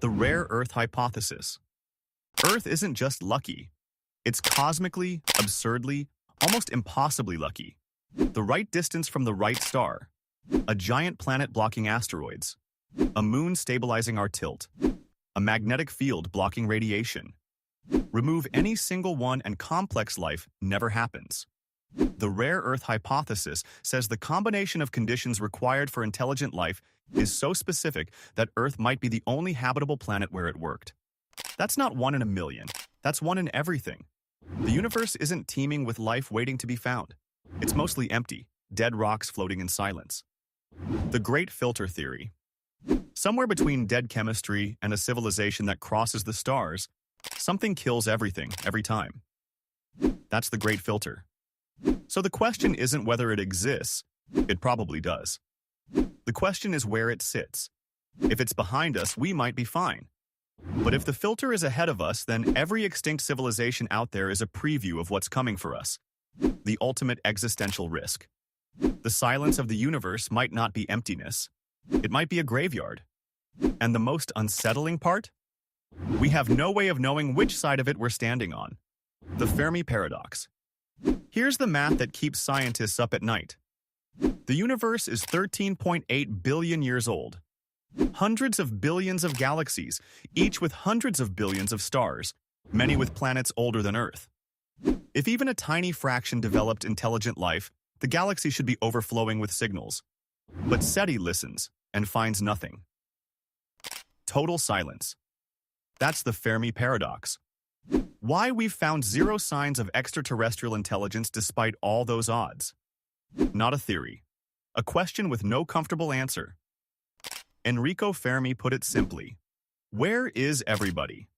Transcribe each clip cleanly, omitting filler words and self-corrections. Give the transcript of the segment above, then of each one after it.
The rare Earth hypothesis. Earth isn't just lucky. It's cosmically, absurdly, almost impossibly lucky. The right distance from the right star. A giant planet blocking asteroids. A moon stabilizing our tilt. A magnetic field blocking radiation. Remove any single one and complex life never happens. The rare Earth hypothesis says the combination of conditions required for intelligent life is so specific that Earth might be the only habitable planet where it worked. That's not one in a million. That's one in everything. The universe isn't teeming with life waiting to be found. It's mostly empty, dead rocks floating in silence. The Great Filter Theory. Somewhere between dead chemistry and a civilization that crosses the stars, something kills everything, every time. That's the Great Filter. So the question isn't whether it exists. It probably does. The question is where it sits. If it's behind us, we might be fine. But if the filter is ahead of us, then every extinct civilization out there is a preview of what's coming for us. The ultimate existential risk. The silence of the universe might not be emptiness. It might be a graveyard. And the most unsettling part? We have no way of knowing which side of it we're standing on. The Fermi paradox. Here's the math that keeps scientists up at night. The universe is 13.8 billion years old. Hundreds of billions of galaxies, each with hundreds of billions of stars, many with planets older than Earth. If even a tiny fraction developed intelligent life, the galaxy should be overflowing with signals. But SETI listens and finds nothing. Total silence. That's the Fermi paradox. Why we've found zero signs of extraterrestrial intelligence despite all those odds. Not a theory. A question with no comfortable answer. Enrico Fermi put it simply. Where is everybody?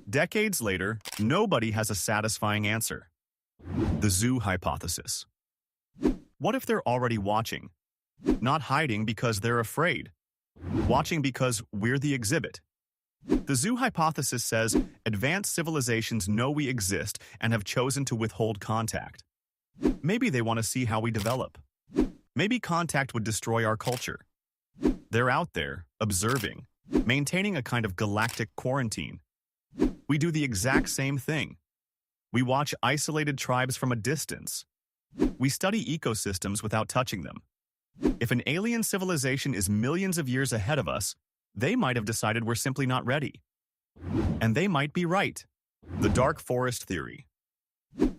Decades later, nobody has a satisfying answer. The zoo hypothesis. What if they're already watching? Not hiding because they're afraid. Watching because we're the exhibit. The zoo hypothesis says advanced civilizations know we exist and have chosen to withhold contact. Maybe they want to see how we develop. Maybe contact would destroy our culture. They're out there, observing, maintaining a kind of galactic quarantine. We do the exact same thing. We watch isolated tribes from a distance. We study ecosystems without touching them. If an alien civilization is millions of years ahead of us, they might have decided we're simply not ready. And they might be right. The dark forest theory.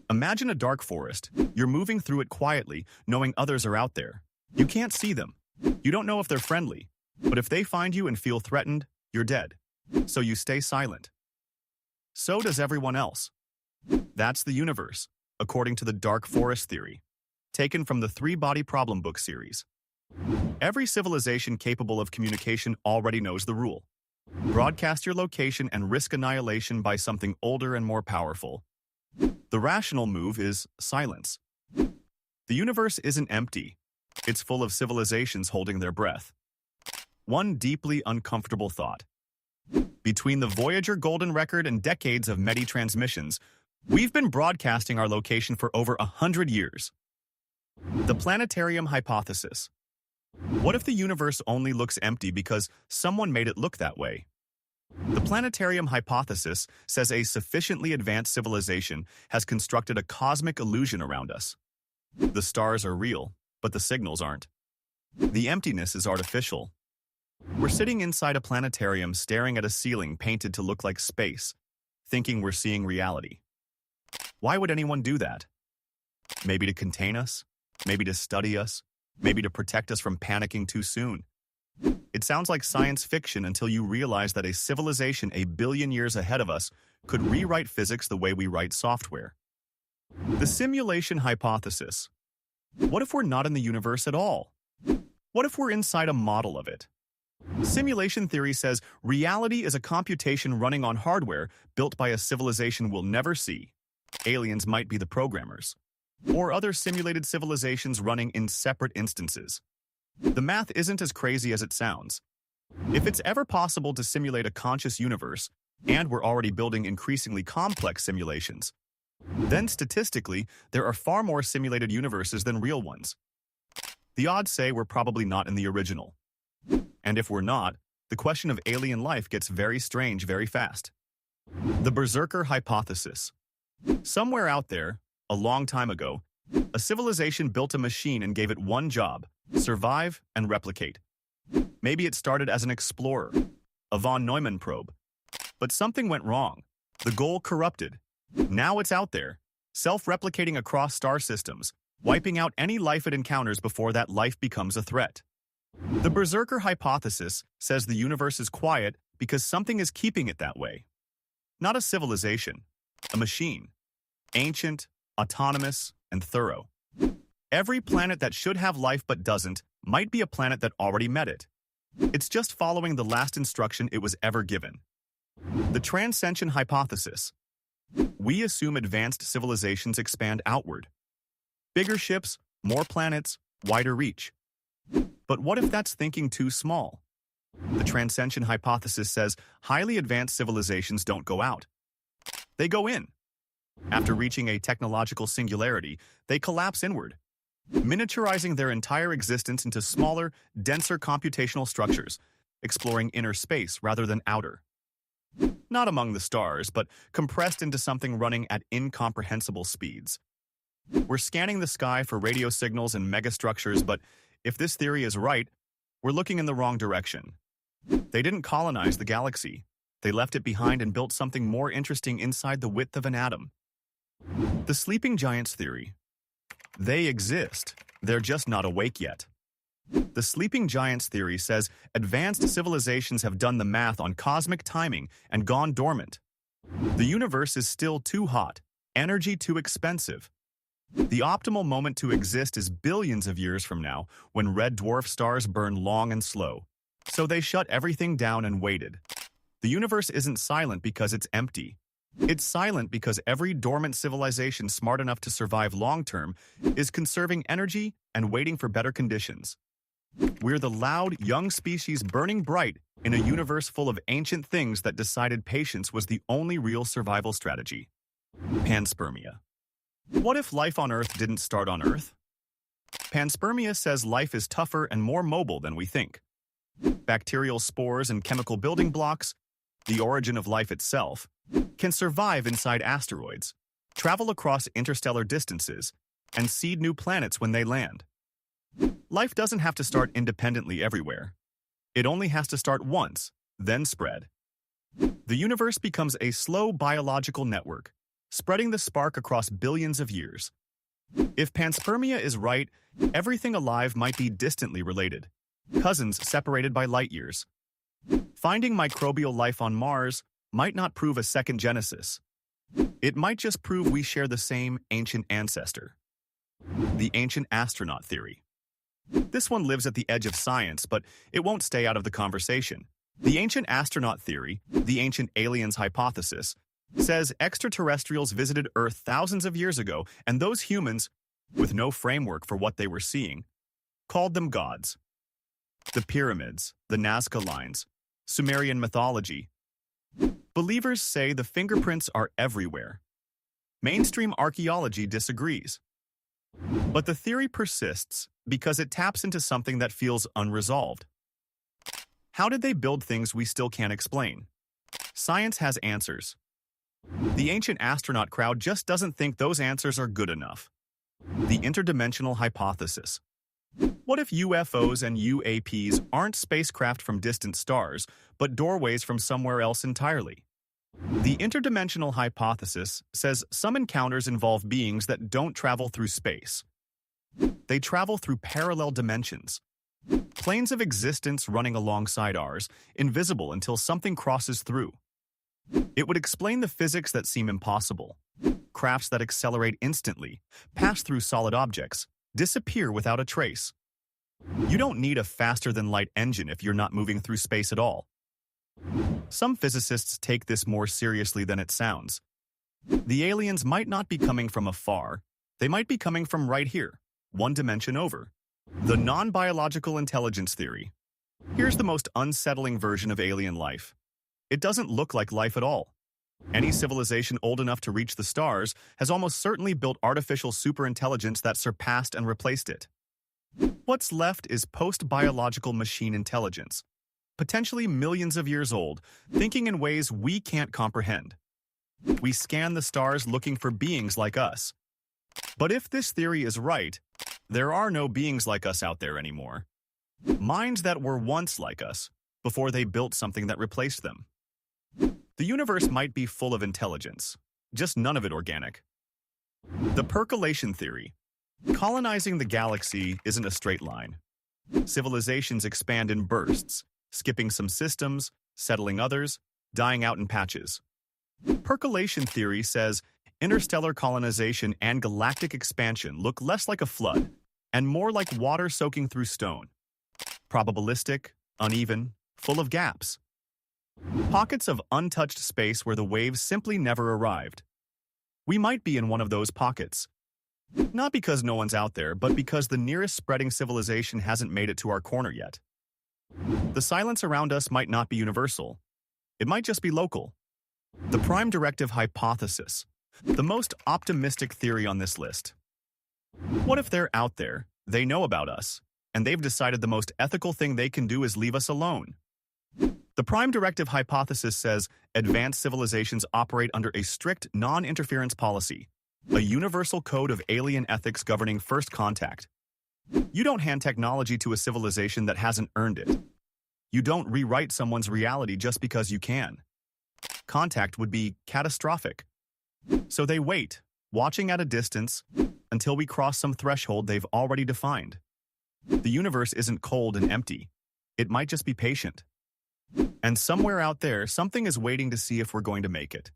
Imagine a dark forest. You're moving through it quietly, knowing others are out there. You can't see them. You don't know if they're friendly. But if they find you and feel threatened, you're dead. So you stay silent. So does everyone else. That's the universe, according to the dark forest theory, taken from the Three-Body Problem book series. Every civilization capable of communication already knows the rule. Broadcast your location and risk annihilation by something older and more powerful. The rational move is silence. The universe isn't empty. It's full of civilizations holding their breath. One deeply uncomfortable thought. Between the Voyager Golden Record and decades of METI transmissions, we've been broadcasting our location for over 100 years. The planetarium hypothesis. What if the universe only looks empty because someone made it look that way? The planetarium hypothesis says a sufficiently advanced civilization has constructed a cosmic illusion around us. The stars are real, but the signals aren't. The emptiness is artificial. We're sitting inside a planetarium staring at a ceiling painted to look like space, thinking we're seeing reality. Why would anyone do that? Maybe to contain us? Maybe to study us? Maybe to protect us from panicking too soon? It sounds like science fiction until you realize that a civilization a billion years ahead of us could rewrite physics the way we write software. The simulation hypothesis. What if we're not in the universe at all? What if we're inside a model of it? Simulation theory says reality is a computation running on hardware built by a civilization we'll never see. Aliens might be the programmers. Or other simulated civilizations running in separate instances. The math isn't as crazy as it sounds. If it's ever possible to simulate a conscious universe, and we're already building increasingly complex simulations, then statistically, there are far more simulated universes than real ones. The odds say we're probably not in the original. And if we're not, the question of alien life gets very strange very fast. The Berserker Hypothesis. Somewhere out there, a long time ago, a civilization built a machine and gave it one job: survive and replicate. Maybe it started as an explorer, a von Neumann probe. But something went wrong. The goal corrupted. Now it's out there, self-replicating across star systems, wiping out any life it encounters before that life becomes a threat. The Berserker Hypothesis says the universe is quiet because something is keeping it that way. Not a civilization, a machine. Ancient, autonomous, and thorough. Every planet that should have life but doesn't might be a planet that already met it. It's just following the last instruction it was ever given. The Transcension Hypothesis. We assume advanced civilizations expand outward. Bigger ships, more planets, wider reach. But what if that's thinking too small? The Transcension Hypothesis says highly advanced civilizations don't go out. They go in. After reaching a technological singularity, they collapse inward, miniaturizing their entire existence into smaller, denser computational structures, exploring inner space rather than outer. Not among the stars, but compressed into something running at incomprehensible speeds. We're scanning the sky for radio signals and megastructures, but if this theory is right, we're looking in the wrong direction. They didn't colonize the galaxy. They left it behind and built something more interesting inside the width of an atom. The sleeping giants theory. They exist. They're just not awake yet. The sleeping giants theory says advanced civilizations have done the math on cosmic timing and gone dormant. The universe is still too hot, energy too expensive. The optimal moment to exist is billions of years from now, when red dwarf stars burn long and slow. So they shut everything down and waited. The universe isn't silent because it's empty. It's silent because every dormant civilization smart enough to survive long-term is conserving energy and waiting for better conditions. We're the loud, young species burning bright in a universe full of ancient things that decided patience was the only real survival strategy. Panspermia. What if life on Earth didn't start on Earth? Panspermia says life is tougher and more mobile than we think. Bacterial spores and chemical building blocks, the origin of life itself, can survive inside asteroids, travel across interstellar distances, and seed new planets when they land. Life doesn't have to start independently everywhere. It only has to start once, then spread. The universe becomes a slow biological network, spreading the spark across billions of years. If panspermia is right, everything alive might be distantly related, cousins separated by light years. Finding microbial life on Mars might not prove a second Genesis. It might just prove we share the same ancient ancestor. The ancient astronaut theory. This one lives at the edge of science, but it won't stay out of the conversation. The ancient astronaut theory, the ancient aliens hypothesis, says extraterrestrials visited Earth thousands of years ago, and those humans, with no framework for what they were seeing, called them gods. The pyramids, the Nazca lines, Sumerian mythology. Believers say the fingerprints are everywhere. Mainstream archaeology disagrees. But the theory persists because it taps into something that feels unresolved. How did they build things we still can't explain? Science has answers. The ancient astronaut crowd just doesn't think those answers are good enough. The interdimensional hypothesis. What if UFOs and UAPs aren't spacecraft from distant stars, but doorways from somewhere else entirely? The interdimensional hypothesis says some encounters involve beings that don't travel through space. They travel through parallel dimensions. Planes of existence running alongside ours, invisible until something crosses through. It would explain the physics that seem impossible. Crafts that accelerate instantly, pass through solid objects, disappear without a trace. You don't need a faster-than-light engine if you're not moving through space at all. Some physicists take this more seriously than it sounds. The aliens might not be coming from afar. They might be coming from right here, one dimension over. The non-biological intelligence theory. Here's the most unsettling version of alien life. It doesn't look like life at all. Any civilization old enough to reach the stars has almost certainly built artificial superintelligence that surpassed and replaced it. What's left is post-biological machine intelligence. potentially millions of years old, thinking in ways we can't comprehend. We scan the stars looking for beings like us. But if this theory is right, there are no beings like us out there anymore. Minds that were once like us, before they built something that replaced them. The universe might be full of intelligence, just none of it organic. The percolation theory. Colonizing the galaxy isn't a straight line. Civilizations expand in bursts, skipping some systems, settling others, dying out in patches. Percolation theory says interstellar colonization and galactic expansion look less like a flood and more like water soaking through stone. Probabilistic, uneven, full of gaps. Pockets of untouched space where the waves simply never arrived. We might be in one of those pockets. Not because no one's out there, but because the nearest spreading civilization hasn't made it to our corner yet. The silence around us might not be universal. It might just be local. The prime directive hypothesis, the most optimistic theory on this list. What if they're out there, they know about us, and they've decided the most ethical thing they can do is leave us alone? The prime directive hypothesis says advanced civilizations operate under a strict non-interference policy, a universal code of alien ethics governing first contact. You don't hand technology to a civilization that hasn't earned it. You don't rewrite someone's reality just because you can. Contact would be catastrophic. So they wait, watching at a distance, until we cross some threshold they've already defined. The universe isn't cold and empty. It might just be patient. And somewhere out there, something is waiting to see if we're going to make it.